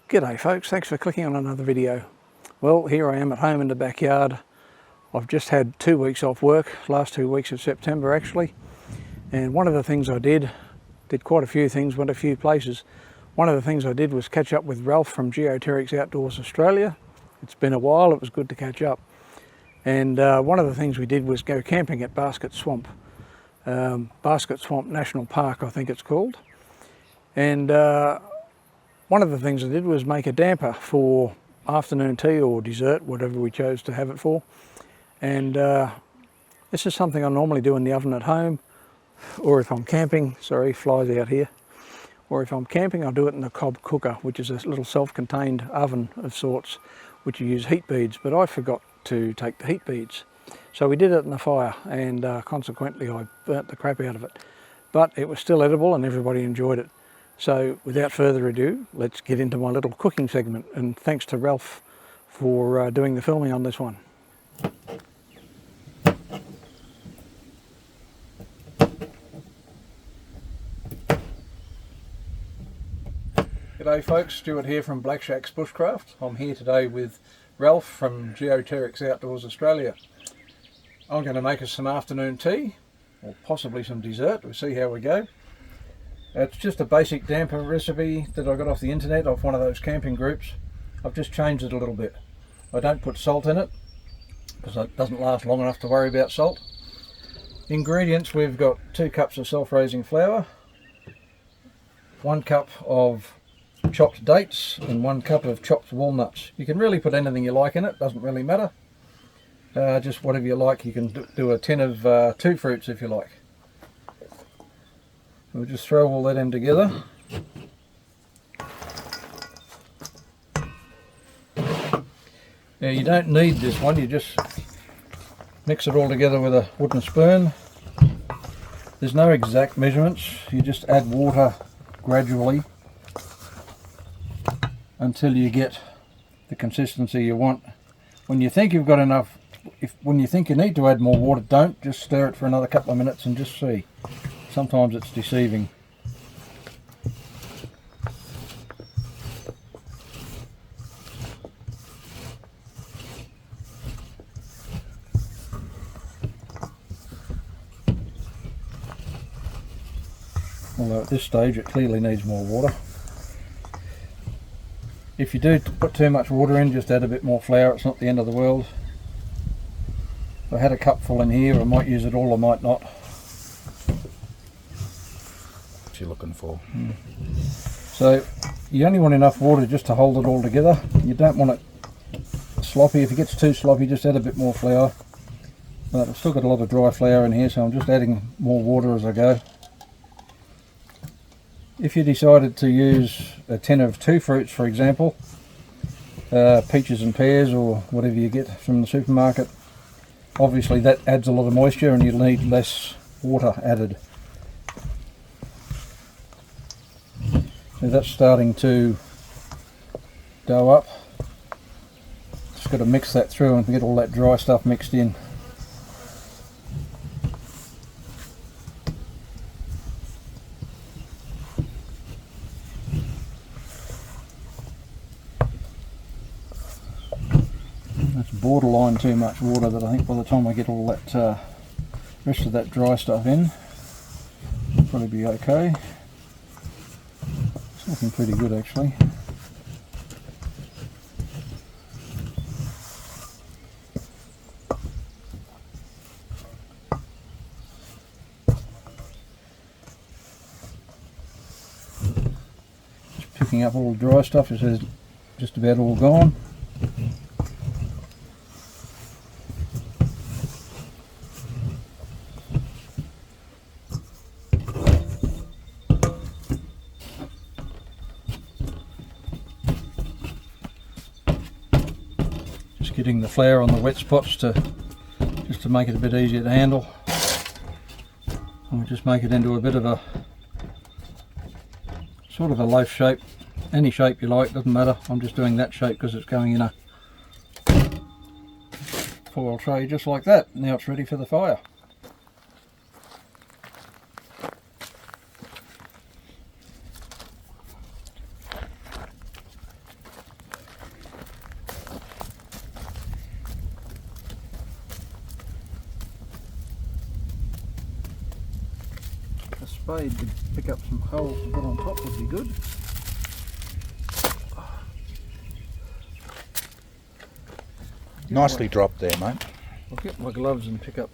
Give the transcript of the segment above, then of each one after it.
G'day folks, thanks for clicking on another video. Well, here I am at home in the backyard. I've just had 2 weeks off work, last 2 weeks of September actually. And one of the things I did quite a few things, went a few places. One of the things I did was catch up with Ralph from Geoterrics Outdoors Australia. It's been a while, it was good to catch up. And one of the things we did was go camping at Basket Swamp. Basket Swamp National Park, I think it's called. And one of the things I did was make a damper for afternoon tea or dessert, whatever we chose to have it for. And this is something I normally do in the oven at home, or if I'm camping, sorry, flies out here. Or if I'm camping, I'll do it in the cob cooker, which is a little self-contained oven of sorts, which you use heat beads, but I forgot to take the heat beads. So we did it in the fire, and consequently I burnt the crap out of it. But it was still edible and everybody enjoyed it. So without further ado, let's get into my little cooking segment, and thanks to Ralph for doing the filming on this one. G'day folks, Stuart here from Black Shack's Bushcraft. I'm here today with Ralph from Geoterrics Outdoors Australia. I'm going to make us some afternoon tea, or possibly some dessert. We'll see how we go. It's just a basic damper recipe that I got off the internet, off one of those camping groups. I've just changed it a little bit. I don't put salt in it because it doesn't last long enough to worry about salt. Ingredients: we've got 2 cups of self-raising flour, 1 cup of chopped dates and 1 cup of chopped walnuts. You can really put anything you like in it, doesn't really matter. Just whatever you like. You can do a tin of 2 fruits if you like. We'll just throw all that in together. Now you don't need this one, you just mix it all together with a wooden spoon. There's no exact measurements, you just add water gradually until you get the consistency you want. When you think you've got enough, when you think you need to add more water, don't, just stir it for another couple of minutes and just see. Sometimes it's deceiving. Although at this stage it clearly needs more water. If you do put too much water in, just add a bit more flour, it's not the end of the world. If I had a cupful in here, I might use it all, I might not. What you're looking for. So you only want enough water just to hold it all together. You don't want it sloppy. If it gets too sloppy, just add a bit more flour. But I've still got a lot of dry flour in here, so I'm just adding more water as I go. If you decided to use a tin of 2 fruits, for example, peaches and pears or whatever you get from the supermarket, obviously that adds a lot of moisture and you'll need less water added. So that's starting to dough up. Just got to mix that through and get all that dry stuff mixed in. That's borderline too much water, that I think by the time I get all that rest of that dry stuff in, it'll probably be okay. It's looking pretty good actually. Just picking up all the dry stuff, it says just about all gone. Getting the flour on the wet spots just to make it a bit easier to handle. And we'll just make it into a bit of a sort of a loaf shape. Any shape you like, doesn't matter. I'm just doing that shape because it's going in a foil tray just like that. Now it's ready for the fire. spade to pick up some holes to put on top would be good. Nicely dropped there, mate. I'll get my gloves and pick up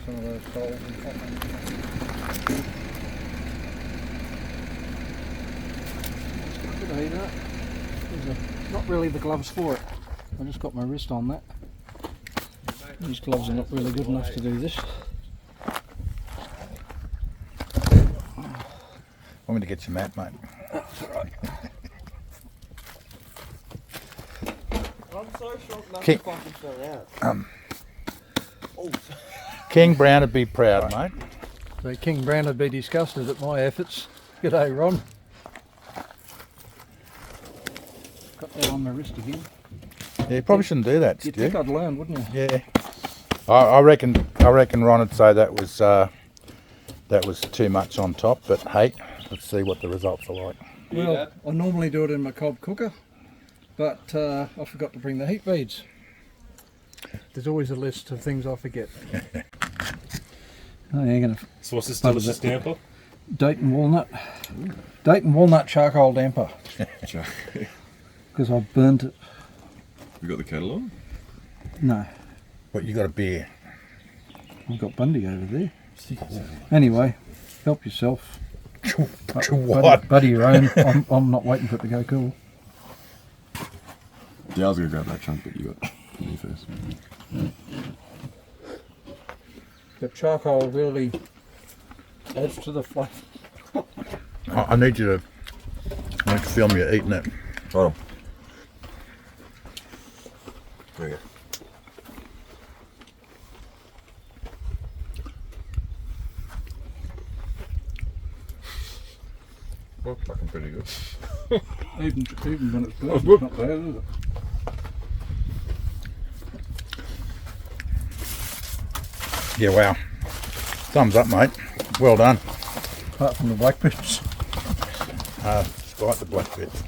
some of those holes on top. Not really the gloves for it. I just got my wrist on that. These gloves are not really good enough to do this. Want me to get your mat, mate? That's alright. I'm so shocked King, nothing fucking fell out. Oh, King Brown would be proud, mate. So King Brown would be disgusted at my efforts. G'day, Ron. Got that on my wrist again. Yeah, you probably shouldn't do that, You'd Stu. think I'd learn, wouldn't you? Yeah. I reckon Ron would say that was too much on top, but hey, let's see what the results are like. Well, I normally do it in my cob cooker, but I forgot to bring the heat beads. There's always a list of things I forget. Oh, you're gonna. So what's this delicious damper? Date and Walnut. Date and Walnut charcoal damper. Because I've burnt it. You got the catalogue? No, What, you got a beer? I've got Bundy over there. Anyway, help yourself. What? Buddy your own. I'm not waiting for it to go cool. Yeah, I was going to grab that chunk, but you got me first. The charcoal really adds to the flavour. I need you to film you eating it. Hold on. There you go. Well, fucking pretty good. Even when it's burnt, it's not bad, is it? Yeah, wow. Thumbs up, mate. Well done. Apart from the black bits. Despite the black bits.